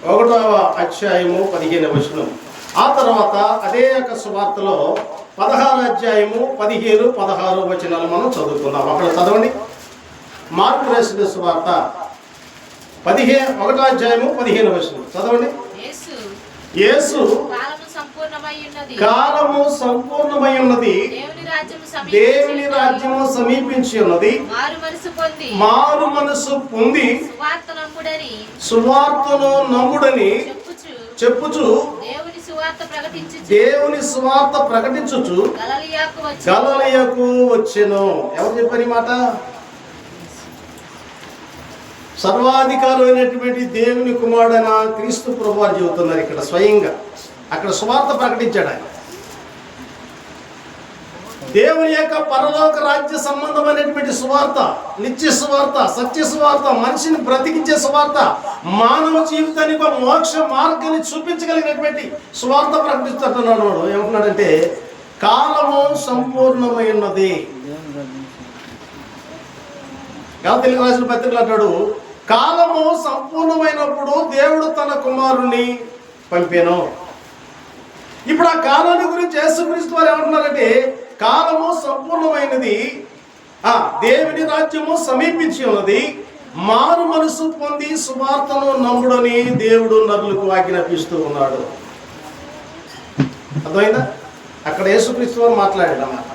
1వ అధ్యాయము 15వ వచనం. ఆ తర్వాత అదే యొక్క సువార్తలో 16వ అధ్యాయము 15, 16 వచనాలు మనం చదువుకుందాం. అక్కడ చదవండి. మార్కు రాసిన సువార్త 1వ అధ్యాయము 15వ వచనం చదవండి. యేసు కాలము సంపూర్ణమై ఉన్నది, దేవుని రాజ్యము సమీపించి ఉన్నది, మారు మనసు పొంది సువార్తను నమ్ముడని చెప్పుచు దేవుని సువార్త ప్రకటించుచు గలిలయకు వచ్చెను. ఎవరు చెప్పారు ఈ మాట? సర్వాధికారమైనటువంటి దేవుని కుమారుడైన క్రీస్తు ప్రభువారు చెబుతున్నారు ఇక్కడ స్వయంగా. అక్కడ సువార్త ప్రకటించాడు ఆయన. దేవుని యొక్క పరలోక రాజ్య సంబంధమైనటువంటి సువార్త, నిత్య సువార్త, సత్య సువార్త, మనిషిని బ్రతికించే సువార్త, మానవ జీవితానికి ఒక మోక్ష మార్గాన్ని చూపించగలిగినటువంటి సువార్త ప్రకటిస్తున్నాడు. వాడు ఏమంటున్నాడంటే కాలము సంపూర్ణమైనది. తెలుగు రాసిన పత్రికలు అంటాడు కాలము సంపూర్ణమైనప్పుడు దేవుడు తన కుమారుణ్ణి పంపాను. ఇప్పుడు ఆ కాలాన్ని గురించి యేసుక్రీస్తు వారు ఏమంటున్నారంటే కాలము సంపూర్ణమైనది, దేవుని రాజ్యము సమీపించి ఉన్నది, మారు మనసు పొంది సువార్తను నమ్ముడని దేవుడు నరులకు ఆజ్ఞాపిస్తూ ఉన్నాడు. అర్థమైందా? అక్కడ యేసుక్రీస్తు వారు మాట్లాడాడు అన్నమాట.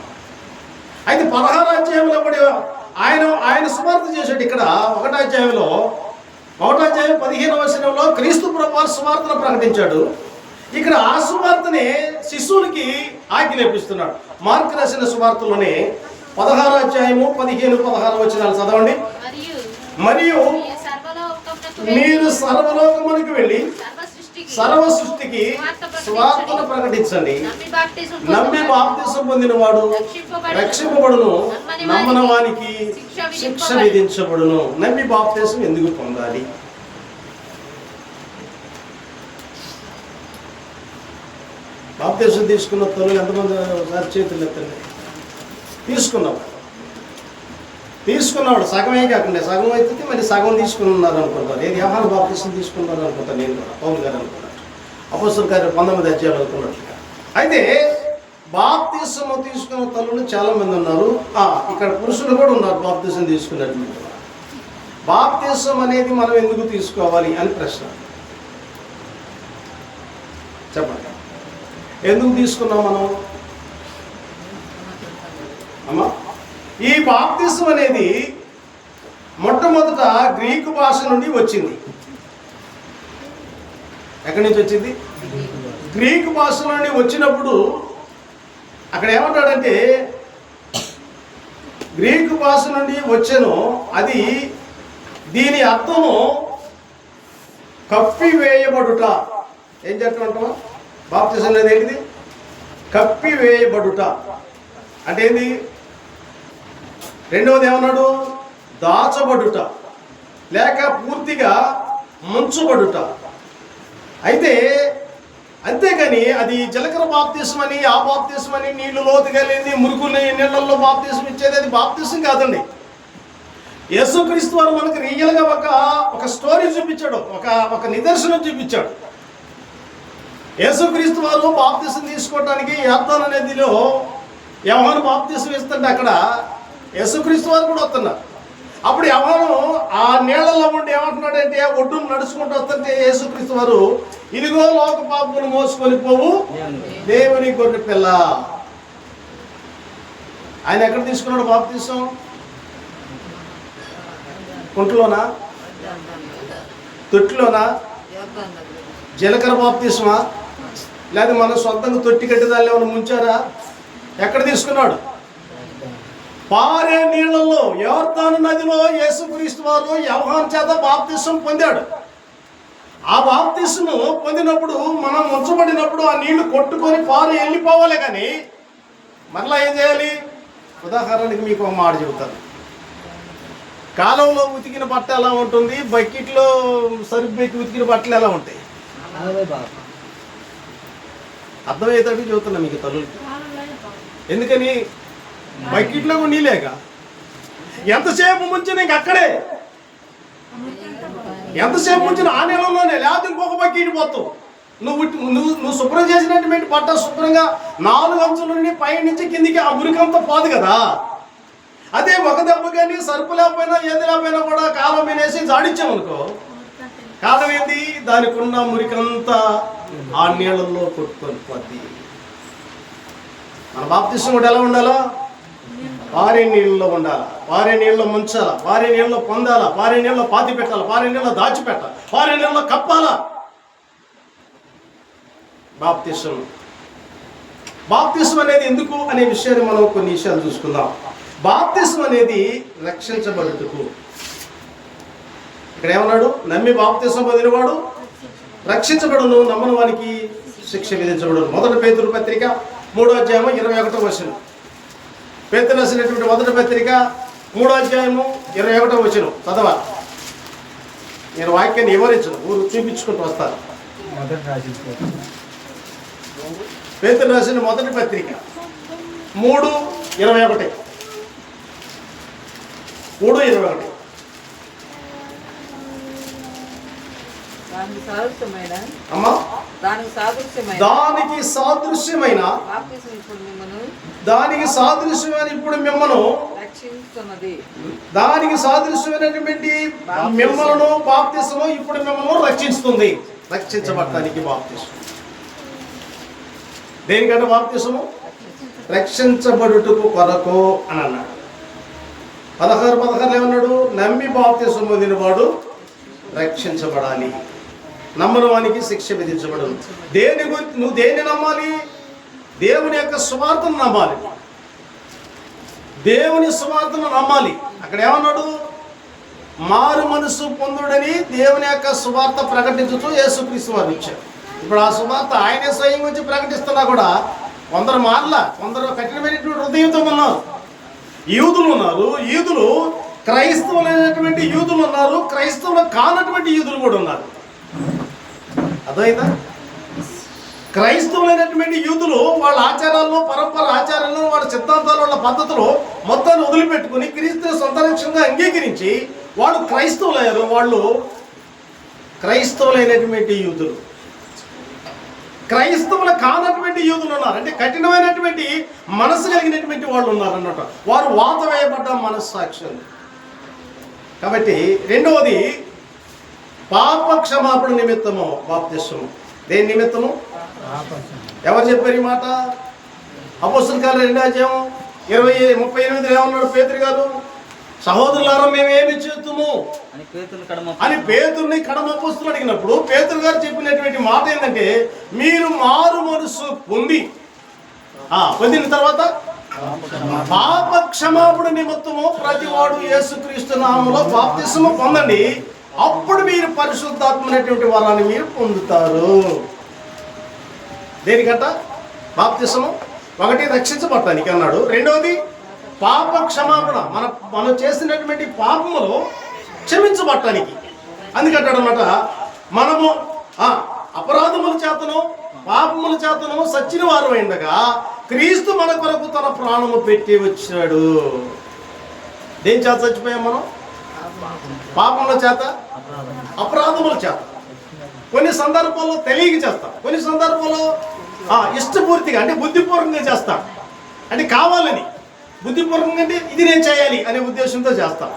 అయితే 16వ అధ్యాయంలో కూడా ఆయన సువార్త చేశాడు. ఇక్కడ 1వ అధ్యాయంలో 15వ వచనంలో క్రీస్తు ప్రభువు సువార్తను ప్రకటించాడు. ఇక్కడ ఆ సువార్తనే శిశువులకి ఆజ్ఞాపిస్తున్నాడు. మార్కు రాసిన సువార్తలోనే 16వ అధ్యాయము 15, 16 వచనాలు చదవండి. మరియు మీరు సర్వలోకమునికి వెళ్ళి సర్వ సృష్టికి సువార్తను ప్రకటించండి. నమ్మి బాప్తిసం పొందినవాడు రక్షింపబడును, నమ్మని వానికి శిక్ష విధించబడును. నమ్మి బాప్తిసం ఎందుకు పొందాలి? బాప్తిసం తీసుకున్న తల్లులు ఎంతమంది ఒకసారి చేతులు ఎత్తండి. తీసుకున్నాడు సగమే కాకుండా సగం అయితే మరి సగం తీసుకున్నారు అనుకుంటారు. ఏది యోహాను బాప్తిసం తీసుకున్నారు అనుకుంటాను నేను కూడా, పౌలు గారు అనుకున్నట్టు, అపోస్తలుల కార్యం 19వ అధ్యాయంలో అనుకున్నట్లుగా. అయితే బాప్తిసం తీసుకున్న తల్లులు చాలా మంది ఉన్నారు. ఇక్కడ పురుషులు కూడా ఉన్నారు బాప్తిసం తీసుకున్నట్టు. బాప్తిసం అనేది మనం ఎందుకు తీసుకోవాలి అని ప్రశ్న. చెప్పండి, ఎందుకు తీసుకున్నాం మనం? అమ్మా, ఈ బాప్తిసం అనేది మొట్టమొదట గ్రీకు భాష నుండి వచ్చింది. ఎక్కడి నుంచి వచ్చింది? గ్రీకు భాష నుండి వచ్చినప్పుడు అక్కడ ఏమంటాడంటే గ్రీకు భాష నుండి వచ్చాను, అది దీని అర్థము కప్పివేయబడుట. ఏం చెప్తామంటావా? బాప్తిసం అనేది ఏంటిది? కప్పివేయబడుట అంటే ఏంది? రెండవది ఏమన్నాడు? దాచబడుట లేక పూర్తిగా ముంచబడుట. అయితే అంతేగాని అది జలకర బాప్తిసం అని, ఆ బాప్తిసం అని, నీళ్లు లోతుగా లేని మురుకు నీళ్ళల్లో బాప్తిసం ఇచ్చేది అది బాప్తిసం కాదండి. యేసుక్రీస్తు వారు మనకు రియల్గా ఒక స్టోరీ చూపించాడు, ఒక నిదర్శనం చూపించాడు. యేసుక్రీస్తు వారు బాప్తిసం తీసుకోవడానికి యోర్దాను నదిలో యోహాను బాప్తిసం ఇస్తుంటే అక్కడ యేసుక్రీస్తు వారు కూడా వస్తున్నారు. అప్పుడు యోహాను ఆ నీళ్ళల్లో ఉండి ఏమంటున్నాడంటే ఒడ్డును నడుచుకుంటూ వస్తుంటే యేసుక్రీస్తు వారు ఇదిగో లోక పాపమును మోసుకొని పోవు దేవుని గొర్రె పిల్ల. ఆయన ఎక్కడ తీసుకున్నాడు బాప్తిసం? కుంటలోనా? తొట్టిలోనా? జీలకర్ర బాప్తిసమా? లేదా మన సొంతంగా తొట్టి కట్టేదాన్ని ఏమైనా ముంచారా? ఎక్కడ తీసుకున్నాడు? పారే నీళ్లలో యోర్దాను నదిలో యేసుక్రీస్తు వారు యోహాను చేత బాప్తిసం పొందాడు. ఆ బాప్తిసం పొందినప్పుడు మనం ముంచబడినప్పుడు ఆ నీళ్లు కొట్టుకొని పారు వెళ్ళిపోవాలి. కానీ మరలా ఏం చేయాలి? ఉదాహరణకి మీకు ఒక మాట చెబుతాను. కాలంలో ఉతికిన బట్ట ఎలా ఉంటుంది, బకెట్లో సరుకు పెట్టి ఉతికిన బట్టలు ఎలా ఉంటాయి? అర్థమయ్యేటట్టు చెబుతున్నా మీకు తల్లులకి. ఎందుకని? బకెట్లో నీళ్ళేక ఎంతసేపు ముంచి నీకు అక్కడే ఎంతసేపు ఉంచిన ఆ నీళ్ళలోనే, లేకపోతే ఇంకొక బకెట్ పోతావు. నువ్వు శుభ్రం చేసినటువంటి బట్ట శుభ్రంగా 4 అంచుల నుండి పై నుంచి కిందికి ఆ మురికంతా పోదు కదా. అదే ఒక దెబ్బ కానీ సరుపు లేకపోయినా ఏది లేకపోయినా కూడా కాలం వినేసి జాడించామనుకో, కాలం ఏంది, దానికి ఉన్న మురికంతా ఆ నీళ్ళల్లో కొట్టుకొని పోద్ది. మన బాప్తిసం కూడా ఎలా ఉండాలా? పారే నీళ్ళలో ఉండాలా, పారే నీళ్ళలో ముంచాలా, పారే నీళ్ళలో పొందాలా, పారే నీళ్ళలో పాతి పెట్టాలా, పారే నీళ్ళలో దాచిపెట్టాలి, పారే నీళ్ళలో కప్పాలా. బాప్తిసం అనేది ఎందుకు అనే విషయాన్ని మనం కొన్ని విషయాలు చూసుకుందాం. బాప్తిసం అనేది రక్షించబడుటకు. ఇక్కడ ఏమన్నాడు? నమ్మి బాప్తిసం పొందినవాడు రక్షించబడును, నమ్మని వానికి శిక్ష విధించబడును. 1 పేతురు పత్రిక 3వ అధ్యాయము 21వ వచనం. పేతురు రాసినటువంటి 1 పత్రిక 3వ అధ్యాయము 21వ వచనం చదవాలి. నేను వాక్యాన్ని వివరించను, ఊరు చూపించుకుంటూ వస్తాను. పేతురు రాసిన 1 పత్రిక 3:21. 3:21. అమ్మా, దానికి సాదృశ్యమైన ఇప్పుడు మిమ్మను, దానికి సాదృశ్యమైనటువంటి మిమ్మలను బాప్తిసము ఇప్పుడు మిమ్మల్ని రక్షిస్తుంది. రక్షించబడటానికి బాప్తిసం. దేనికంటే బాప్తిసము రక్షించబడుటకు కొరకు అని అన్నాడు. 16 ఏమన్నాడు? నమ్మి బాప్తిసం పొందినవాడు రక్షించబడాలి, నమ్మని వానికి శిక్ష విధించబడదు. నువ్వు దేన్ని నమ్మాలి? దేవుని యొక్క సువార్తను నమ్మాలి, దేవుని సువార్తను నమ్మాలి. అక్కడ ఏమన్నాడు? మారు మనసు పొందుడని దేవుని యొక్క సువార్త ప్రకటించుతూ యేసుక్రీస్తు వారు ఇచ్చారు. ఇప్పుడు ఆ సువార్త ఆయనే స్వయం వచ్చి ప్రకటిస్తున్నా కూడా కొందరు మారలా, కొందరు కఠినమైనటువంటి హృదయంతో ఉన్నారు. యూదులు ఉన్నారు, యూదులు క్రైస్తవులైనటువంటి యూదులు ఉన్నారు, క్రైస్తవులు కానటువంటి యూదులు కూడా ఉన్నారు. అర్థమైందా? క్రైస్తవులైనటువంటి యూదులు వాళ్ళ ఆచారాల్లో, పరంపర ఆచారాల్లో, వాళ్ళ సిద్ధాంతాలు, వాళ్ళ పద్ధతులు మొత్తాన్ని వదిలిపెట్టుకుని క్రీస్తుని సొంత రక్షణగా అంగీకరించి వాళ్ళు క్రైస్తవులయ్యారు. వాళ్ళు క్రైస్తవులైనటువంటి యూదులు. క్రైస్తవులు కానటువంటి యూదులు ఉన్నారు, అంటే కఠినమైనటువంటి మనసు కలిగినటువంటి వాళ్ళు ఉన్నారు అన్నమాట. వారు వాత వేయబడ్డ మనస్సాక్షులు. కాబట్టి రెండవది పాప క్షమాపణ నిమిత్తము బాప్తిసము. దేని నిమిత్తము? ఎవరు చెప్పారు ఈ మాట? అపోస్తలుల కార్యాలు 2వ అధ్యాయం 38 ఏమన్నాడు పేతురు గారు? సహోదరులారా మేమేమి చేతుము అని పేతురుని కడమ అపోస్తలులు అడిగినప్పుడు పేతురు గారు చెప్పినటువంటి మాట ఏంటంటే, మీరు మారు మనసు పొందిన తర్వాత పాప క్షమాపణ నిమిత్తము ప్రతివాడు యేసుక్రీస్తు నామములో బాప్తిసము పొందండి, అప్పుడు మీరు పరిశుద్ధాత్మనేటువంటి వరాన్ని మీరు పొందుతారు. దేనికంట బాప్తిసము? 1 రక్షించబడటానికి అన్నాడు. రెండవది పాప క్షమాపణ, మనం చేసినటువంటి పాపములు క్షమించబడటానికి. అందుకంటాడు అన్నమాట, మనము అపరాధముల చేతను పాపముల చేతను సచ్చిన వారు ఉండగా క్రీస్తు మన కొరకు తన ప్రాణము పెట్టి వచ్చాడు. దేని చేత చచ్చిపోయాం మనం? పాపముల చేత, అపరాధముల చేత. కొన్ని సందర్భాల్లో తెలియక చేస్తాం, కొన్ని సందర్భాల్లో ఇష్టపూర్తిగా అంటే బుద్ధిపూర్వకంగా చేస్తాం. అంటే కావాలని బుద్ధిపూర్వకంగా, అంటే ఇది నేను చేయాలి అనే ఉద్దేశంతో చేస్తాం.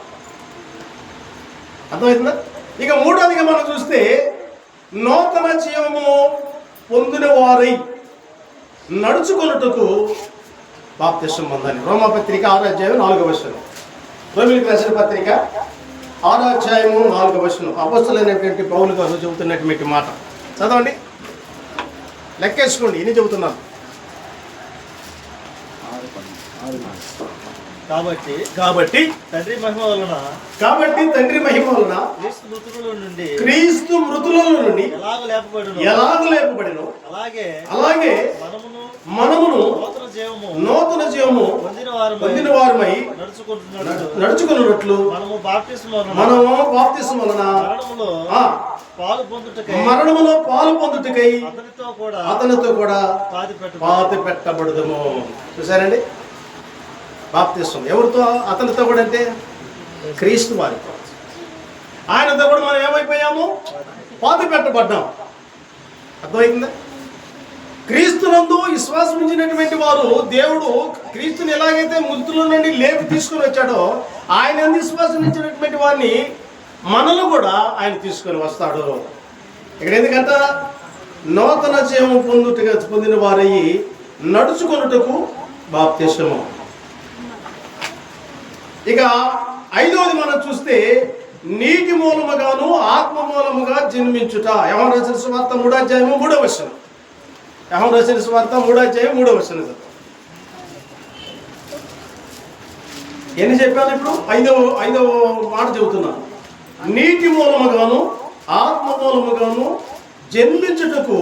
అర్థమవుతుందా? ఇక మూడవదిగా మనం చూస్తే నూతన జీవము పొందిన వారై నడుచుకొనుటకు బాప్తిసం పొందాలి. రోమాపత్రిక 6వ అధ్యాయం 4వ వచనం. రోమీయులకు రాసిన పత్రిక 6వ అధ్యాయము 4వ వచనం. అపొస్తలులైనటువంటి పౌలు గారు చెబుతున్నటువంటి మాట చదవండి, లెక్కేసుకోండి. ఇన్ని చెబుతున్నాను. కాబట్టి తండ్రి మహిమ వలన క్రీస్తు మృతులలో నుండి ఎలాగ లేపబడినో అలాగే మనమును నూతన జీవము పొందిన వారమై నడుచుకున్నట్లు మనము బాప్తిసము వలన మరణములో పాలు పొందుటకై అతనితో కూడా పాతి పెట్టబడదుము. చూసారండి? బాప్తిసం ఎవరితో? అతనితో కూడా అంటే క్రీస్తు వారితో. ఆయనతో కూడా మనం ఏమైపోయాము? పాతి పెట్టబడ్డాం. అర్థమైందా? క్రీస్తునందు విశ్వాసం ఉంచినటువంటి వారు, దేవుడు క్రీస్తుని ఎలాగైతే మృతుల నుండి లేపి తీసుకొని వచ్చాడో, ఆయన విశ్వాసం ఉంచినటువంటి వారిని మనలో కూడా ఆయన తీసుకొని వస్తాడు. ఇక్కడ ఎందుకంట నూతన జీవం పొందిన వారయ్యి నడుచుకొనుటకు బాప్తిస్మము. ఇక 5వది మనం చూస్తే నీటి మూలముగాను ఆత్మ మూలముగా జన్మించుట. యోహాను రాసిన సువార్త 3వ అధ్యాయం 3వ వచనం. యోహాను రాసిన సువార్త 3వ అధ్యాయం 3వ వచనం. ఎన్ని చెప్పాను ఇప్పుడు? ఐదవ మాట చెబుతున్నాను. నీటి మూలముగాను ఆత్మ మూలముగాను జన్మించుటకు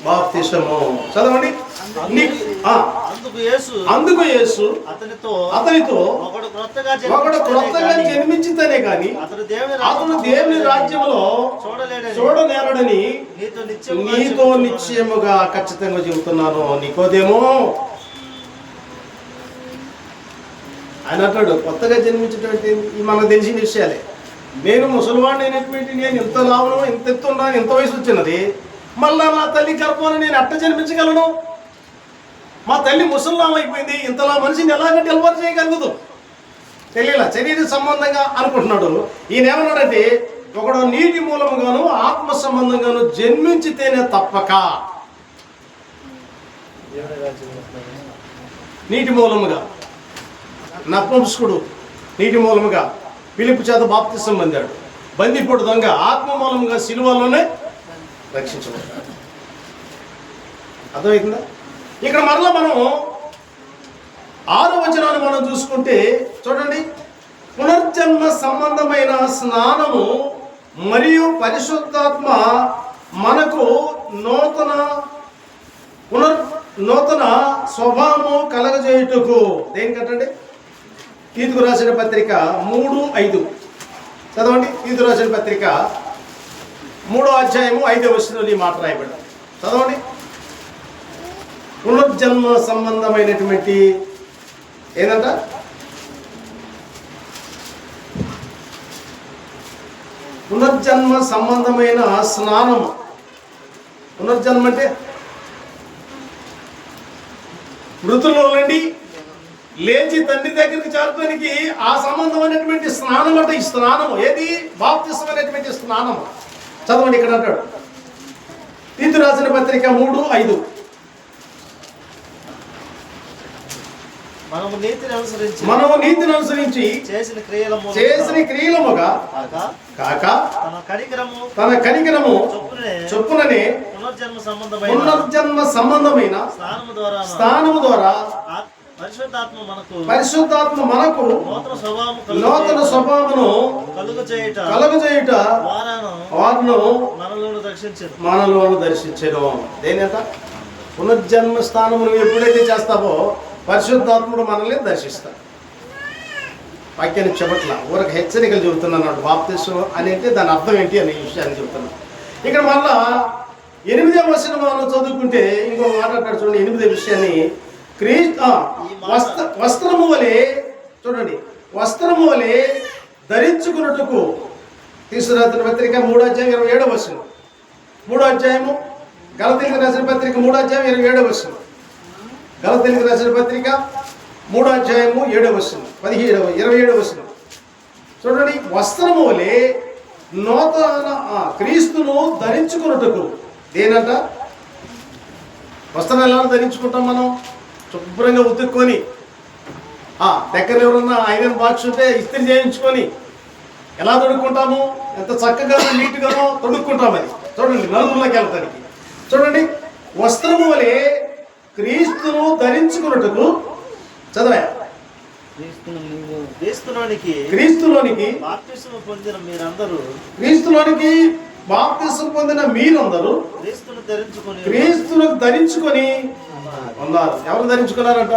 బాప్తిస్మము. చదవండి. అందుకు యేసు అతనితో ఒకడు క్రొత్తగా జన్మించితేనే కానీ అతను దేవుని రాజ్యంలో చూడలేరడని నీతో నిశ్చయముగా ఖచ్చితంగా చెబుతున్నాను. నికోదేమో ఆయన అంటాడు, కొత్తగా జన్మించినటువంటి మనకు తెలిసిన విషయాలే. నేను ముసలివాడిని అయినటువంటి నేను ఇంత లాభను, ఇంత ఎత్తున్నాను, ఇంత వయసు వచ్చినది, మళ్ళా నా తల్లి గర్భాన్ని నేను అట్ట జన్మించగలను? మా తల్లి ముసలిలాం అయిపోయింది, ఇంతలా మనిషిని ఎలాగంటే డెలివర్ చేయగలుగుతాం? తెలియలా, శరీర సంబంధంగా అనుకుంటున్నాడు. ఈయన ఏమన్నాడంటే, ఒకడు నీటి మూలముగాను ఆత్మ సంబంధంగాను జన్మించితేనే తప్పక. నీటి మూలముగా నపుంసకుడు నీటి మూలముగా పిలుపు చేత బాప్తిసం పొందాడు. బందిపోటు దొంగ ఆత్మ మూలముగా సిలువలోనే రక్షించబడ్డాడు. అర్థమవుతుందా? ఇక్కడ మరలా మనం 6వ వచనాన్ని మనం చూసుకుంటే చూడండి. పునర్జన్మ సంబంధమైన స్నానము మరియు పరిశుద్ధాత్మ మనకు నూతన స్వభావము కలగజేయుటకు. దేనికంటే తీతుకు రాసిన పత్రిక 3:5 చదవండి. తీతుకు రాసిన పత్రిక 3వ అధ్యాయము 5వ వచనంలో ఈ మాట రాయబడ్డారు. చదవండి. పునర్జన్మ సంబంధమైనటువంటి ఏంటంట? పునర్జన్మ సంబంధమైన స్నానము. పునర్జన్మ అంటే మృతుల్లో నుండి లేచి తండ్రి దగ్గరికి చేరడానికి ఆ సంబంధమైనటువంటి స్నానం అంటే ఈ స్నానము. ఏది? బాప్తిసం అనేటువంటి స్నానము. చదవండి. ఇక్కడ అంటాడు తీతు రాసిన పత్రిక 3:5 మనము నీతిని అనుసరించి చేసిన క్రియలముగా కాక తన కనికరము చొప్పుననే పునర్జన్మ సంబంధమైన స్థానము ద్వారా పరిశుద్ధాత్మ మనకు నూతన స్వభావమును కలుగజేయుట వారును మనలోను దర్శించెను. దేనిట? పునర్జన్మ స్థానము నువ్వు ఎప్పుడైతే చేస్తావో పరిశుద్ధాత్ముడు మనల్ని దర్శిస్తాడు. వాక్యాన్ని చెప్పట్ల, ఊరికి హెచ్చరికలు చెబుతున్నాడు. బాప్తిసం అని అంటే దాని అర్థం ఏంటి అనే విషయాన్ని చెబుతున్నాడు. ఇక్కడ మళ్ళా 8వ వచనం మనం చదువుకుంటే ఇంకో మాట్లాడతాడు. చూడండి 8వ విషయాన్ని. వస్త్రము వలె చూడండి, వస్త్రము వలె ధరించుకున్నట్టుకు. తీసుకురాసిన పత్రిక 3వ అధ్యాయం 27వ వచనం. 3వ అధ్యాయము గలతీయులకు రాసిన పత్రిక 3వ అధ్యాయం 27వ వచనం. గలతీయులకు రాసిన పత్రిక 3వ అధ్యాయము 7వ వచనం 27వ వచనం. చూడండి. వస్త్రము వలె నూతన క్రీస్తును ధరించుకున్నట్టుకు. దేనంట? వస్త్రం ఎలా ధరించుకుంటాం మనం? శుభ్రంగా ఉతుక్కొని, దగ్గర ఎవరన్నా ఐరన్ బాక్స్ ఉంటే ఇస్త్రీ చేయించుకొని ఎలా తొడుక్కుంటాము? ఎంత చక్కగానో నీట్గానో తొడుక్కుంటాం. అది చూడండి, నలుగురిలోకి వెళ్తానికి. చూడండి. వస్త్రము వలె క్రీస్తును ధరించుకున్నట్టుకు. చదవా. క్రీస్తులోనికి బాప్తిసం పొందిన మీరందరూ క్రీస్తును ధరించుకొని ఉన్నారు. ఎవరు ధరించుకున్నారంట?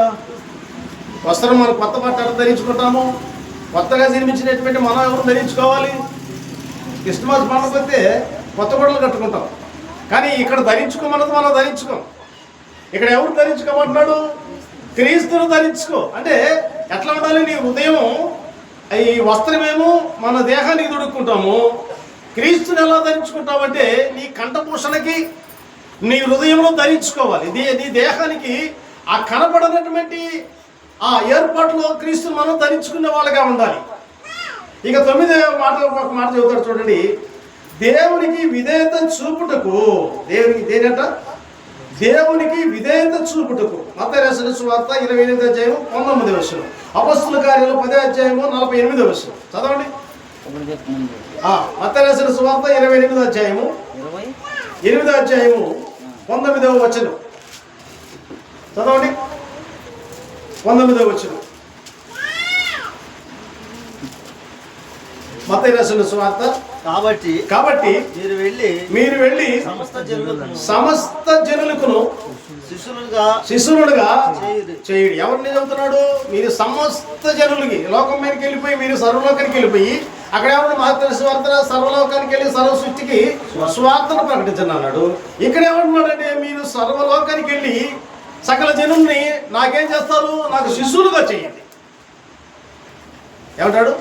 వస్త్రం మనం కొత్త బట్టలు ధరించుకుంటాము. కొత్తగా జన్మించినటువంటి మనం ఎవరు ధరించుకోవాలి? క్రిస్మస్ పండుగ వస్తే కొత్త బట్టలు కట్టుకుంటాం. కానీ ఇక్కడ ధరించుకోమన్నది మనం ధరించుకోం. ఇక్కడ ఎవరు ధరించుకోమంటున్నాడు? క్రీస్తును ధరించుకో. అంటే ఎట్లా ఉండాలి? నీ హృదయం ఈ వస్త్రమేమో మన దేహానికి తొడుక్కుంటాము. క్రీస్తుని ఎలా ధరించుకుంటామంటే నీ కంఠభూషణకి నీ హృదయంలో ధరించుకోవాలి. నీ దేహానికి ఆ కనపడనటువంటి ఆ ఏర్పాట్లో క్రీస్తుని మనం ధరించుకునే వాళ్ళగా ఉండాలి. ఇక 9వ మాట ఒక మాట చెబుతాడు చూడండి. దేవునికి విధేయత చూపుటకు, దేనంట దేవునికి విధేయత చూపుటకు. మత్తయి రాసిన సువార్త 28వ అధ్యాయం 19వ వచనం, అపొస్తలుల కార్యాలు 10వ అధ్యాయం 48వ వచనం చదవండి. మత్తయి రాసిన సువార్త 28వ అధ్యాయము 8వ అధ్యాయము 19వ వచనం చదవండి. 19వ వచనం మత్తయి రాసిన సువార్త. కాబట్టి మీరు వెళ్ళి సమస్త జనులకును శిష్యులుగా చేయుడి. ఎవరిని చెబుతున్నాడు? మీరు సమస్త జనులకి, లోకం మీదకి వెళ్ళిపోయి, మీరు సర్వలోకానికి వెళ్ళిపోయి, అక్కడ ఏమన్నా మహత్తర స్వార్థ సర్వలోకానికి వెళ్ళి సర్వ సృష్టికి స్వార్థను ప్రకటించండి అన్నాడు. ఇక్కడ ఏమంటున్నాడంటే మీరు సర్వలోకానికి వెళ్ళి సకల జనుల్ని నాకేం చేస్తారు? నాకు శిష్యులుగా చేయండి. ఏమంటాడు?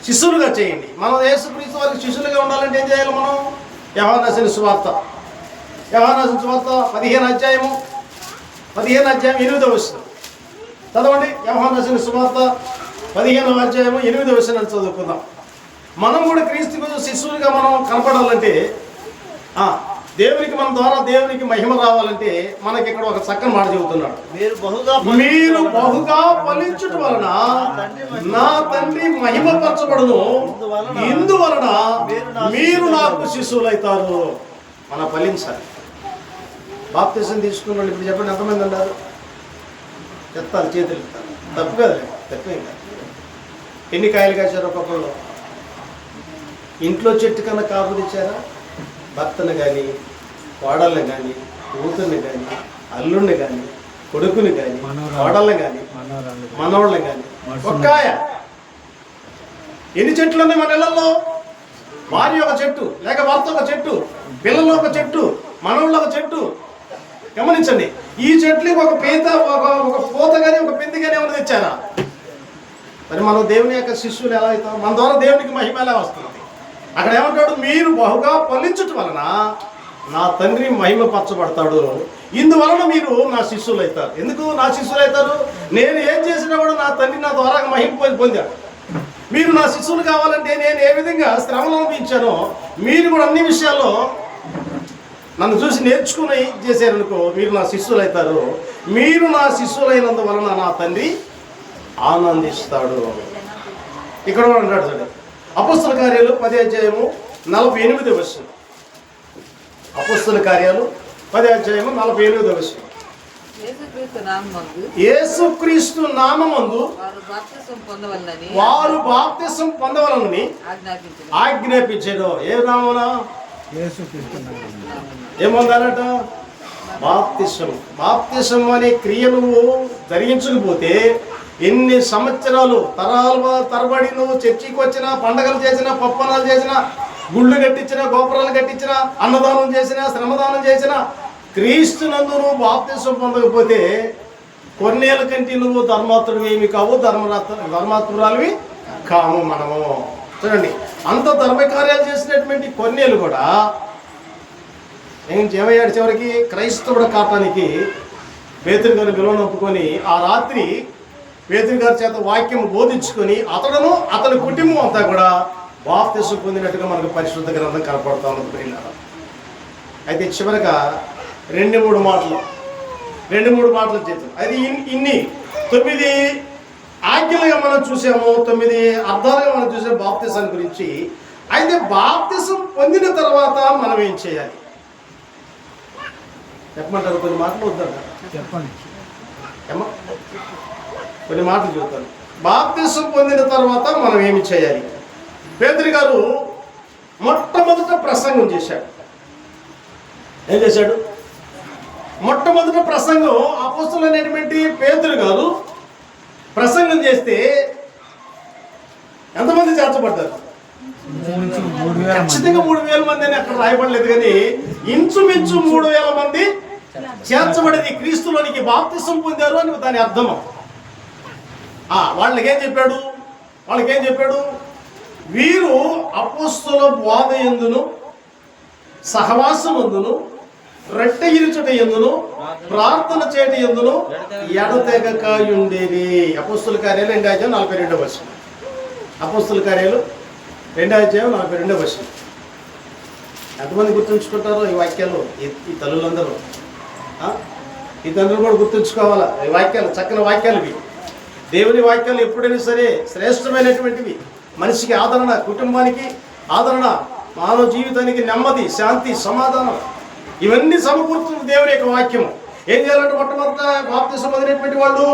శిష్యులుగా చేయండి. మనం యేసుక్రీస్తు వారికి శిష్యులుగా ఉండాలంటే ఏం చేయాలి? మనం యోహాను రాసిన సువార్త 15వ అధ్యాయం 8వ వచనం చదవండి. యోహాను రాసిన సువార్త 15వ అధ్యాయం 8వ వచనం చదువుకుందాం. మనం కూడా క్రీస్తుకు శిష్యులుగా మనం కనపడాలంటే, దేవునికి మన ద్వారా దేవునికి మహిమ రావాలంటే మనకి ఇక్కడ ఒక చక్కని మాట చెబుతున్నాడు. మీరు బహుగా ఫలించుట వలన నా తండ్రి మహిమపరచబడును, ఇందువలన మీరు నాకు శిష్యులైతారు. మన ఫలించాలి. బాప్తిసం తీసుకున్న ఇప్పుడు చెప్పండి ఎంతమంది అన్నారు? చెప్తారు, చేతులు ఇస్తారు. తప్పు కదా, తప్పేం కాదు. ఎన్ని కాయలు కాశారు ఒక్కొక్కళ్ళు? ఇంట్లో చెట్టు కన్నా కాపుదిచ్చారా? భర్తను కానీ, కోడళ్ళని కానీ, కూతుర్ని కానీ, అల్లుడిని కానీ, కొడుకుని కానీ, కోడళ్ళని కానీ, మనవాళ్ళని కానీ. ఒక్కాయ ఎన్ని చెట్లు ఉన్నాయి మన ఇళ్లలో? భార్య ఒక చెట్టు, లేక భర్త ఒక చెట్టు, పిల్లలు ఒక చెట్టు, మనవాళ్ళు ఒక చెట్టు. గమనించండి, ఈ చెట్లకి ఒక పీత, ఒక పూత కానీ, ఒక పిండి కానీ ఏమైనా తెచ్చారా? మరి మనం దేవుని యొక్క శిష్యులు ఎలా అవుతాం? మన ద్వారా దేవునికి మహిమ ఎలా వస్తుంది? అక్కడ ఏమంటాడు? మీరు బహుగా ఫలించుట వలన నా తండ్రి మహిమపరచబడతాడు, ఇందువలన మీరు నా శిష్యులు అవుతారు. ఎందుకు నా శిష్యులు అవుతారు? నేను ఏం చేసినా కూడా నా తండ్రి నా ద్వారా మహిమ పొందాడు. మీరు నా శిష్యులు కావాలంటే నేను ఏ విధంగా శ్రమను అనుభవించానో మీరు కూడా అన్ని విషయాల్లో నన్ను చూసి నేర్చుకుని చేశారనుకో, మీరు నా శిష్యులు అవుతారు. మీరు నా శిష్యులైనందువలన నా తండ్రి ఆనందిస్తాడు. ఇక్కడ కూడా అంటాడు చూడండి. అపొస్తలుల కార్యాలు 10వ అధ్యాయము 48వ వచనం. అపొస్తలుల కార్యాలు 10వ అధ్యాయము 48వ వచనం. యేసుక్రీస్తు నామమందు వారు బాప్తిసం పొందవలనని ఆజ్ఞాపించారు. ఏ నామమున? ఏమొందాలట? బాప్తిసం. బాప్తిసం అనే క్రియ నువ్వు ధరించకపోతే ఎన్ని సంవత్సరాలు తరాలు తరబడి నువ్వు చర్చికి వచ్చినా, పండగలు చేసినా, పప్పనాలు చేసినా, గుళ్ళు కట్టించినా, గోపురాలు కట్టించినా, అన్నదానం చేసినా, శ్రమదానం చేసినా, క్రీస్తునందు నువ్వు బాప్తిసం పొందకపోతే కొన్నేళ్ళ కంటే నువ్వు ధర్మాత్రుడివి ఏమి కావు, ధర్మాత్మురాలివి కాము. మనము చూడండి, అంత ధర్మకార్యాలు చేసినటువంటి కొన్నేళ్ళు కూడా ఏమయ్యాడు? చివరికి క్రైస్తవుడు కాటానికి పేతురు గారిని విలువను ఒప్పుకొని ఆ రాత్రి పేతురు గారి చేత వాక్యం బోధించుకొని అతడును అతని కుటుంబం అంతా కూడా బాప్తిసం పొందినట్టుగా మనకు పరిశుద్ధ గ్రంథం కనపడతా ఉన్నది ప్రియులారా. అయితే చివరిగా 2-3 మాటలు చేద్దాం. అది ఇన్ని 9 ఆజ్ఞలుగా మనం చూసాము, 9 అర్థాలుగా మనం చూసాము బాప్తిసం గురించి. అయితే బాప్తిసం పొందిన తర్వాత మనం ఏం చేయాలి చెప్పమంటారు? కొన్ని మాటలు వద్దంటారు, చెప్పండి. కొన్ని మాటలు చెబుతాను. బాప్తిసం పొందిన తర్వాత మనం ఏమి చేయాలి? పేతురు గారు మొట్టమొదట ప్రసంగం చేశాడు. ఏం చేశాడు? మొట్టమొదట ప్రసంగం అపోస్తలుడైనటువంటి పేతురు గారు ప్రసంగం చేస్తే ఎంతమంది చేర్చబడ్డారు? ఖచ్చితంగా 3000 మంది అని అక్కడ రాయబడలేదు, కానీ ఇంచుమించు 3000 మంది చేర్చబడింది క్రీస్తులోనికి బాప్తిసం పొందారు అని దాని అర్థం. వాళ్ళకి ఏం చెప్పాడు? వాళ్ళకి ఏం చెప్పాడు? వీరు అపోస్తల బోధ యందును సహవాసమందును రొట్టె ఇరుచుట యందును ప్రార్థన చేయట యందును ఎడతెగక ఉండేది. అపోస్తల కార్యాలు 2:42 వచనం. అపోస్తల కార్యాలు 2:42 వచనం. ఎంతమంది గుర్తుంచుకుంటారో ఈ వాక్యాలు? ఈ తల్లులందరూ, ఈ తండ్రులు కూడా గుర్తుంచుకోవాలా. ఈ వాక్యాలు చక్కని వాక్యాలు ఇవి. దేవుని వాక్యాలు ఎప్పుడైనా సరే శ్రేష్టమైనటువంటివి. మనిషికి ఆదరణ, కుటుంబానికి ఆదరణ, మానవ జీవితానికి నెమ్మది, శాంతి, సమాధానం ఇవన్నీ సమకూరుతున్న దేవుని యొక్క వాక్యము. ఏం చేయాలంటే మొట్టమొదట బాప్తిసం పొందినటువంటి వాళ్ళు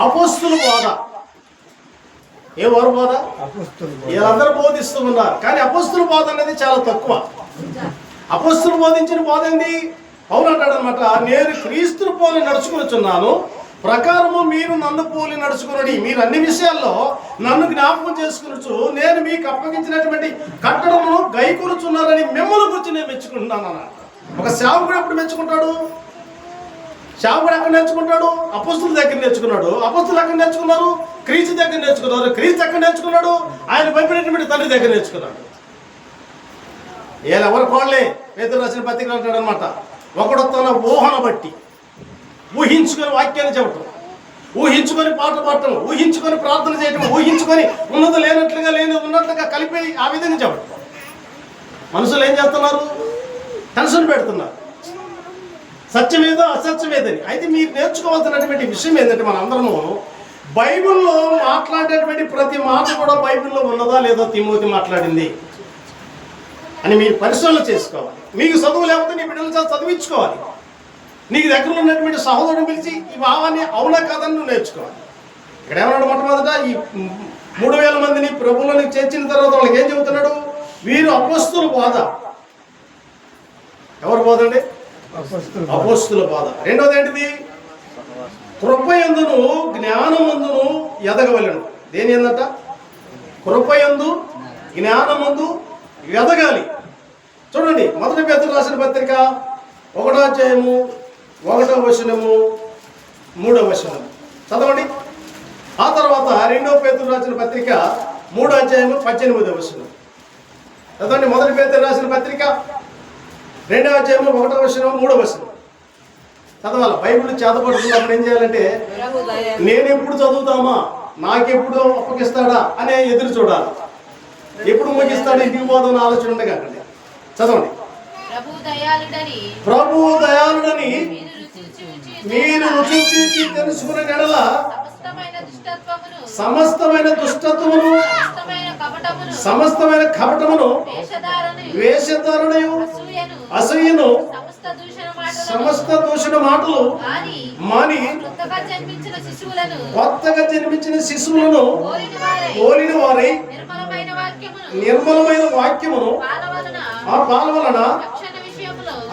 అపోస్తలుల బోధ. ఎవరు బోధ? వీళ్ళందరూ బోధిస్తూ ఉన్నారు. కానీ అపోస్తలుల బోధ అనేది చాలా తక్కువ. అపోస్తలులు బోధించిన బోధ ఏంది? పౌలు అంటాడు అనమాట, నేను క్రీస్తుని పోలి నడుచుకునిచున్నాను, ప్రకారము మీరు నన్ను పోలి నడుచుకునడి. మీరు అన్ని విషయాల్లో నన్ను జ్ఞాపకం చేసుకునొచ్చు, నేను మీకు అప్పగించినటువంటి కట్టడమును గైకొనుచున్నారని మిమ్మల్ని గురించి నేను మెచ్చుకుంటున్నాను అన్నాడు. ఒక సేవకుడు ఎప్పుడు మెచ్చుకుంటాడు? సేవకుడు ఎక్కడ నేర్చుకుంటాడు? అపోస్తలుల దగ్గర నేర్చుకున్నాడు. అపోస్తలులు ఎక్కడ నేర్చుకున్నారు? క్రీస్తు దగ్గర నేర్చుకున్నారు. క్రీస్తు ఎక్కడ నేర్చుకున్నాడు? ఆయన పంపినటువంటి తండ్రి దగ్గర నేర్చుకున్నాడు. ఎవరి కోళ్ళే పేతురు రాసిన పత్రికలు అంటాడు అనమాట, ఒకడు తన ఊహను బట్టి ఊహించుకొని వాక్యాన్ని చెప్పటం, ఊహించుకొని పాట పాడటం, ఊహించుకొని ప్రార్థన చేయటం, ఊహించుకొని ఉన్నది లేనట్లుగా లేని ఉన్నట్లుగా కలిపి ఆ విధంగా చెప్పటం. మనుషులు ఏం చేస్తున్నారు? టెన్షన్ పెడుతున్నారు, సత్యమేదో అసత్యమేదని. అయితే మీరు నేర్చుకోవాల్సినటువంటి విషయం ఏంటంటే, మన అందరము బైబిల్లో మాట్లాడేటువంటి ప్రతి మాట కూడా బైబిల్లో ఉన్నదా లేదో తిమోతి మాట్లాడింది అని మీరు పరిశీలన చేసుకోవాలి. మీకు చదువు లేకపోతే నీ బిడ్డలు చదివించుకోవాలి. నీకు దగ్గర ఉన్నటువంటి సహోదరుని పిలిచి ఈ భావాన్ని అవునా కాదని నువ్వు నేర్చుకోవాలి. ఇక్కడ ఏమన్నాడు? మొట్టమొదట ఈ 3000 మందిని ప్రభువులను చేర్చిన తర్వాత వాళ్ళకి ఏం చెబుతున్నాడు? వీరు అపోస్తలుల బోధ. ఎవరు బోధ అండి? అపోస్తలుల బోధ. రెండోది ఏంటిది? కృపయందును జ్ఞానమందును ఎదగవలెను. దేని ఏందట? కృపయందు జ్ఞానమందు ఎదగాలి. చూడండి, మొదటి పేతురు రాసిన పత్రిక 1:1 3 చదవండి. ఆ తర్వాత 2 పేతురు రాసిన పత్రిక 3:18 చదవండి. మొదటి పేతురు రాసిన పత్రిక 2:1 చదవాలి. బైబిల్ చేతపడుతున్నప్పుడు ఏం చేయాలంటే, నేను ఎప్పుడు చదువుతామా, నాకెప్పుడు అప్పగిస్తాడా అనే ఎదురు చూడాలి. ఎప్పుడు ముగిస్తాడు ఇంటికి పోదాం ఆలోచన ఉండగా చదవండి. ప్రభు దయాళుడని మీరు రుచి చూచి తెలుసుకునే ఎడల సమస్తమైన దుష్టత్వమును సమస్తమైన కపటమును వేషధారణయు అసూయను సమస్త దూషణ మాటలు మాని కొత్తగా జన్మించిన శిశువులను పోలిన వారై నిర్మలమైన వాక్యమును ఆ పాల వలన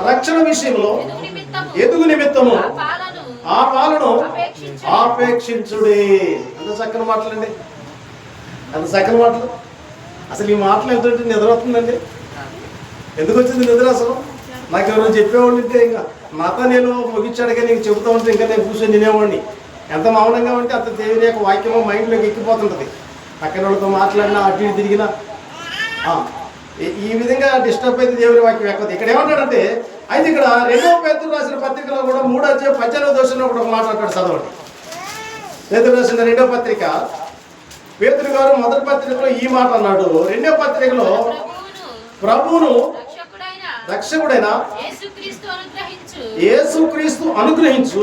రక్షణ విషయంలో ఎదుగు నిమిత్తము ఆ పాలను ఆపేక్షించుడే. అంత చక్కని మాటలండి, అంత చక్కని మాటలు. అసలు ఈ మాటలు ఏంటంటే నిద్ర వస్తుందండి. ఎందుకు వచ్చింది నిద్ర? అసలు నాకు ఎవరైనా చెప్పేవాళ్ళు ఉంటే ఇంకా నాతో నేను ముగించాడుగా నీకు చెబుతా ఉంటే ఇంకా నేను కూర్చొని తినేవాడిని. ఎంత మౌనంగా ఉంటే అంత దేవుని యొక్క వాక్యమో మైండ్లోకి ఎక్కిపోతుంటుంది. పక్కన వాళ్ళతో మాట్లాడినా అటు ఇటు తిరిగినా ఈ విధంగా డిస్టర్బ్ అయితే దేవుని వాక్యం ఎక్కదు. ఇక్కడ ఏమంటాడంటే, అయితే ఇక్కడ 2 పేతురు రాసిన పత్రికలో కూడా 3:18 కూడా మాట్లాడతాడు. చదవండి. పేతురు రాసిన 2వ పత్రిక, పేతురు గారు మొదటి పత్రికలో ఈ మాట అన్నాడు. 2వ పత్రికలో ప్రభువును రక్షకుడైన యేసుక్రీస్తు అనుగ్రహించు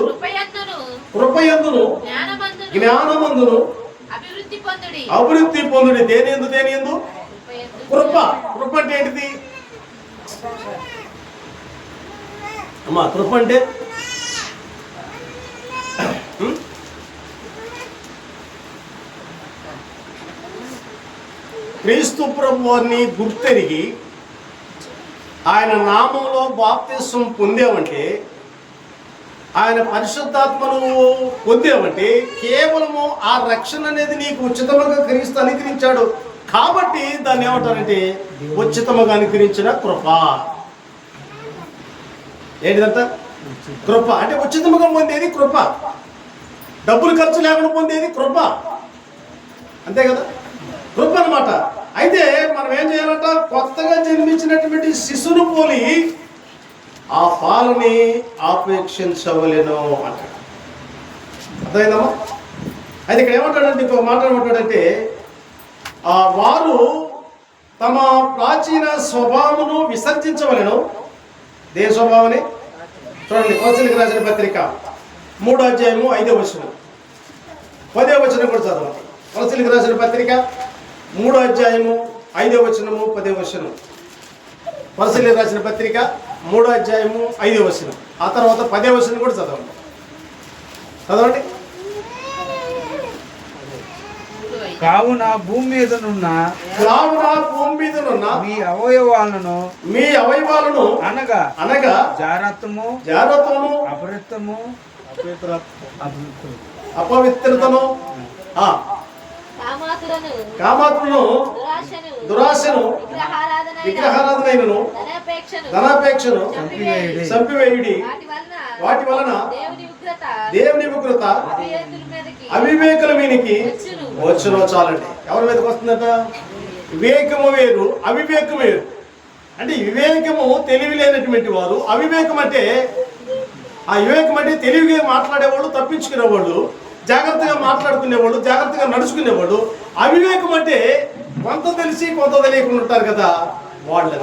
కృపయందును జ్ఞానమందును అభివృద్ధి పొందుడి. దేని ఎందు? కృప. కృప అంటే ఏంటిది అమ్మా? కృప అంటే క్రీస్తు ప్రభువుని గుర్తెరిగి ఆయన నామంలో బాప్తిసం పొందేవంటే, ఆయన పరిశుద్ధాత్మను పొందేవంటే కేవలము ఆ రక్షణ అనేది నీకు ఉచితంగా క్రీస్తు అనుగ్రహించాడు కాబట్టి దాన్ని ఏమంటారంటే ఉచితముగా అనుగ్రహించిన కృప. ఏంటిదంట? కృప అంటే ఉచితముగా పొందేది కృప. డబ్బులు ఖర్చు లేకుండా పొందేది కృప. అంతే కదా? కృప అనమాట. అయితే మనం ఏం చేయాలంట? కొత్తగా జన్మించినటువంటి శిశువును పోలి ఆ పాలని ఆపేక్షించవలెను అంటాడు. అర్థమైందమ్మా? అయితే ఇక్కడ ఏమంటాడంటే, ఇంకో మాట ఏమంటాడంటే, వారు తమ ప్రాచీన స్వభావమును విసర్జించవలెను. దేని స్వభావాన్ని? చూడండి, కొలస్సీలకు రాసిన పత్రిక 3వ అధ్యాయము 5వ వచనం, 10వ వచనం కూడా చదవండి. కొలస్సీలకు రాసిన పత్రిక 3వ అధ్యాయము 5వ వచనము 10వ వచనం. కొలస్సీలకు రాసిన పత్రిక 3వ అధ్యాయము 5వ వచనం, ఆ తర్వాత 10వ వచనం కూడా చదవండి. కావున భూమి మీదనున్న మీ అవయవాలను అనగా జారత్వము అపవిత్రతను కామాతులను దురాశను విగ్రహారాధనైనను ధనాపేక్షను చంపివేయుడి. వాటి వలన దేవుని ఉగ్రత అవివేకుల మీదకి వచ్చును. చాలండి. ఎవరి మీదకి వస్తుందట? వివేకము వేరు, అవివేకం వేరు. అంటే వివేకము తెలివి లేనటువంటి వారు, అవివేకం అంటే వివేకం అంటే తెలివిగా మాట్లాడేవాళ్ళు, తప్పించుకునేవాళ్ళు, జాగ్రత్తగా మాట్లాడుకునేవాళ్ళు, జాగ్రత్తగా నడుచుకునేవాళ్ళు. అవివేకం అంటే కొంత తెలిసి కొంత తెలియకుండా ఉంటారు కదా, వాళ్ళు.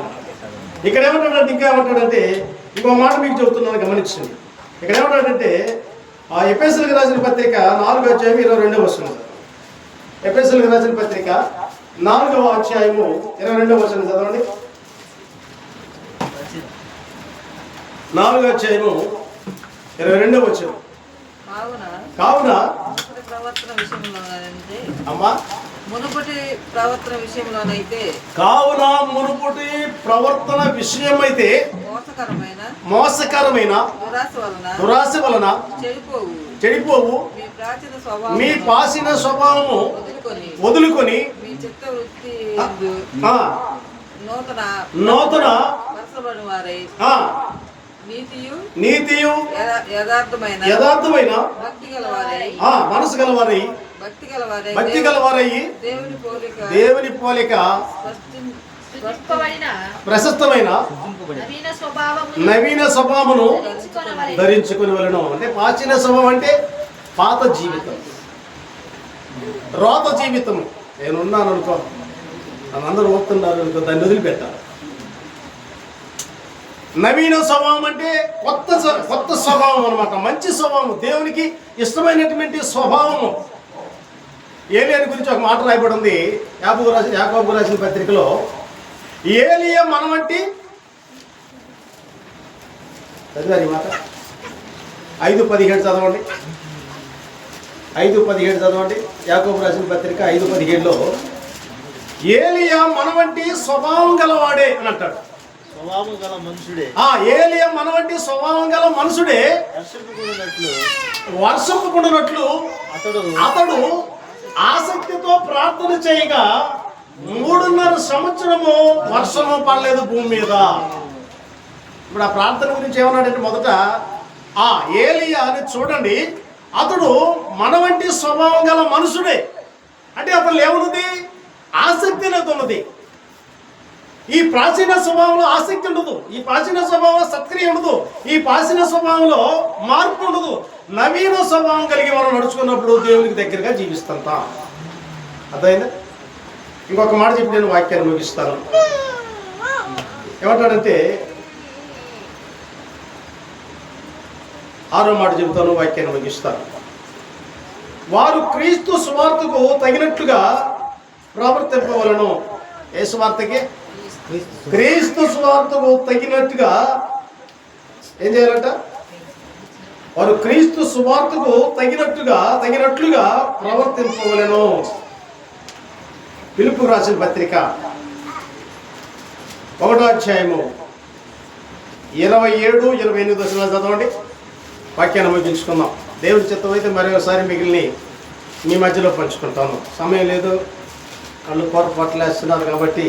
ఇక్కడ ఏమంటాడంటే, ఇంకా ఏమంటాడంటే, ఇంకో మాట మీకు చెబుతున్నాను, గమనించండి. ఇక్కడ ఏమంటాడంటే, ఎఫెసీయులకు రాసిన పత్రిక 4వ అధ్యాయం 22వ వచనం. ఎఫెసీయులకు రాసిన పత్రిక 4వ అధ్యాయము 22వ వచనం చదవండి. 4వ అధ్యాయము 22వ వచనం. కావున అమ్మా మునుపటి ప్రవర్తన విషయంలోనైతే మోసకరమైన దురాశ వలన చెడిపోవు మీ ప్రాచీన స్వభావము వదులుకొని నూతన నీతియు యథార్థమైన మనసు గలవారై భక్తి గలవారై దేవుని పోలిక ప్రశస్తమైన నవీన స్వభావమును ధరించుకుని వెళ్ళను. అంటే ప్రాచీన స్వభావం అంటే పాత జీవితం, రోత జీవితం. నేనున్నాను అనుకో, నన్ను అందరూ ఓపుతున్నారు అనుకో, దాన్ని వదిలిపెట్టాలి. నవీన స్వభావం అంటే కొత్త స్వభావం అనమాట, మంచి స్వభావం, దేవునికి ఇష్టమైనటువంటి స్వభావము. ఏలియాని గురించి ఒక మాట రాయబడి ఉంది యాకోబు రాసిన పత్రికలో. ఏలియా మనవంటి చదివారు ఈ మాట. 5:17 చదవండి. 5:17 చదవండి. యాకోబు రాసిన పత్రిక 5:17లో ఏలియా మనవంటి స్వభావం గలవాడే అని అంటాడు. ఏలియా మనవంటి స్వభావం గల మనుషుడే, వర్షపు కుడినట్లు అతడు ఆసక్తితో ప్రార్థన చేయగా 3.5 సంవత్సరము వర్షము పడలేదు భూమి మీద. ఇప్పుడు ఆ ప్రార్థన గురించి ఏమన్నాడంటే, మొదట ఏలియా అని చూడండి, అతడు మన వంటి స్వభావం గల మనుషుడే. అంటే అతను ఏమున్నది? ఆసక్తి అనేది ఉన్నది. ఈ ప్రాచీన స్వభావంలో ఆసక్తి ఉండదు, ఈ ప్రాచీన స్వభావంలో సత్క్రియ ఉండదు, ఈ ప్రాచీన స్వభావంలో మార్పు ఉండదు. నవీన స్వభావం కలిగి మనం నడుచుకున్నప్పుడు దేవునికి దగ్గరగా జీవిస్తాం. అర్థమైందా? ఇంకొక మాట చెప్పి నేను వాక్యాన్ని ముగిస్తాను. ఏమంటాడంటే, 6వ మాట చెబుతాను, వాక్యాన్ని ముగిస్తాను. వారు క్రీస్తు సువార్తకు తగినట్లుగా ప్రవర్తింపవలను. ఏ సువార్తకి? క్రీస్తు సువార్తకు తగినట్టుగా ఏం చేయాలంట? వారు క్రీస్తు సువార్తకు తగినట్లుగా ప్రవర్తింపవలెను. ఫిలిప్పీయులకు రాసిన పత్రిక 1వ అధ్యాయము 27-28 వచనాలు చదవండి. వాక్యాన్ని ముగించుకుందాం. దేవుడి చిత్తం అయితే మరొకసారి మిగిలిన మీ మధ్యలో పంచుకుంటాను. సమయం లేదు, వాళ్ళు పొరపాట్లు వేస్తున్నారు కాబట్టి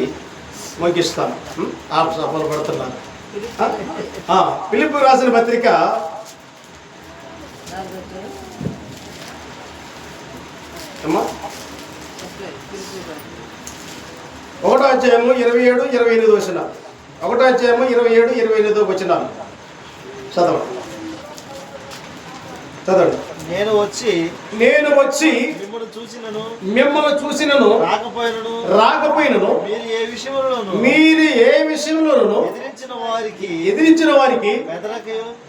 ముగిస్తాను. సఫలు పడుతున్నాను. ఫిలిప్పీయులకు రాసిన పత్రిక 1 ఒకటో అధ్యాయము 27, 28 వచనాలు. ఒకటో అధ్యాయము 27, 28 వచనాలు చదవండి. చదవండి. నేను వచ్చి మిమ్మల్ని చూసినను రాకపోయినను మీరు ఏ విషయంలోనూ ఎదిరించిన వారికి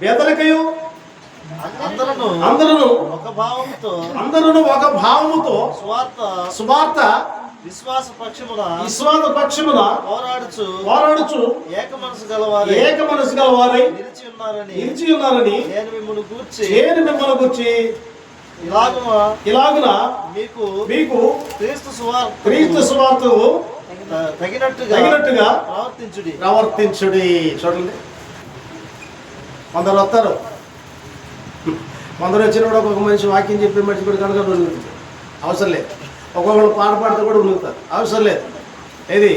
బెదరకయు అందరూ ఒక భావముతో సువార్త విశ్వాస పక్షమున పోరాడుచు ఏక మనసు గలవారై నిలిచి ఉన్నారని నేను మిమ్మల్ని గూర్చి ఇలాగున మీకు క్రీస్తు సువార్తకు తగినట్టుగా ప్రవర్తించుడి. చూడండి, కొందరు వస్తారు, కొందరు వచ్చినప్పుడు ఒక్కొక్క మనిషి వాక్యం చెప్పి మనిషి కూడా కనుక అవసరం లేదు. ఒక్కొక్కరు పాట పాడుతూ కూడా ఉనుగుతారు, అవసరం లేదు. ఇది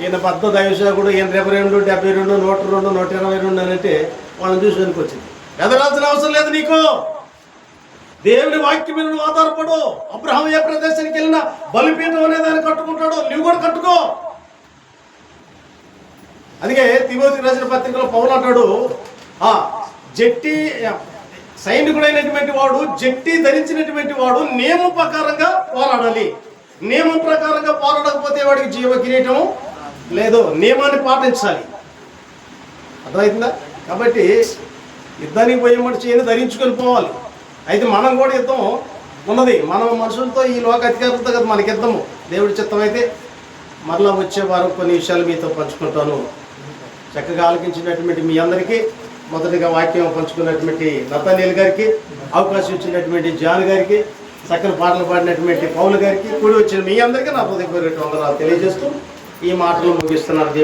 ఈయన 10 దైవసేవకుడు, ఈయన 22, 72, 102, 122 అని అంటే వాళ్ళని చూసి వెనుకొచ్చింది. ఎదగాల్సిన అవసరం లేదు నీకు. దేవుని వాక్యం మీద నువ్వు ఆధారపడు. అబ్రహాం ఏ ప్రదేశానికి వెళ్ళినా బలిపీఠం అనే దాన్ని కట్టుకుంటాడు, నువ్వు కూడా కట్టుకో. అందుకే తిమోతి రాసిన పత్రికలో పౌలు అంటాడు, జట్టి సైనికుడైనటువంటి వాడు, జట్టి ధరించినటువంటి వాడు నియమం ప్రకారంగా పోరాడాలి. నియమం ప్రకారంగా పోరాడకపోతే వాడికి జీవ కిరీటం లేదు. నియమాన్ని పాటించాలి. అర్థమవుతుందా? కాబట్టి యుద్ధానికి పోయే మనిషి ఏదో ధరించుకొని పోవాలి. అయితే మనం కూడా యుద్ధం ఉన్నది, మనం మనుషులతో, ఈ లోక అధికారులతో కదా మనకి యుద్ధము. దేవుడి చిత్తం అయితే మరలా వచ్చే వారం కొన్ని విషయాలు మీతో పంచుకుంటాను. చక్కగా ఆలకించినటువంటి మీ అందరికీ, మొదటిగా వాక్యం పంచుకున్నటువంటి నతానీల్ గారికి, అవకాశం ఇచ్చినటువంటి జాన్ గారికి, చక్కని పాటలు పాడినటువంటి పౌలు గారికి, కూడి వచ్చిన మీ అందరికీ నా హృదయపూర్వక వందనాలు తెలియజేస్తూ ఈ మాటలు ముగిస్తున్నారు. దేవుడు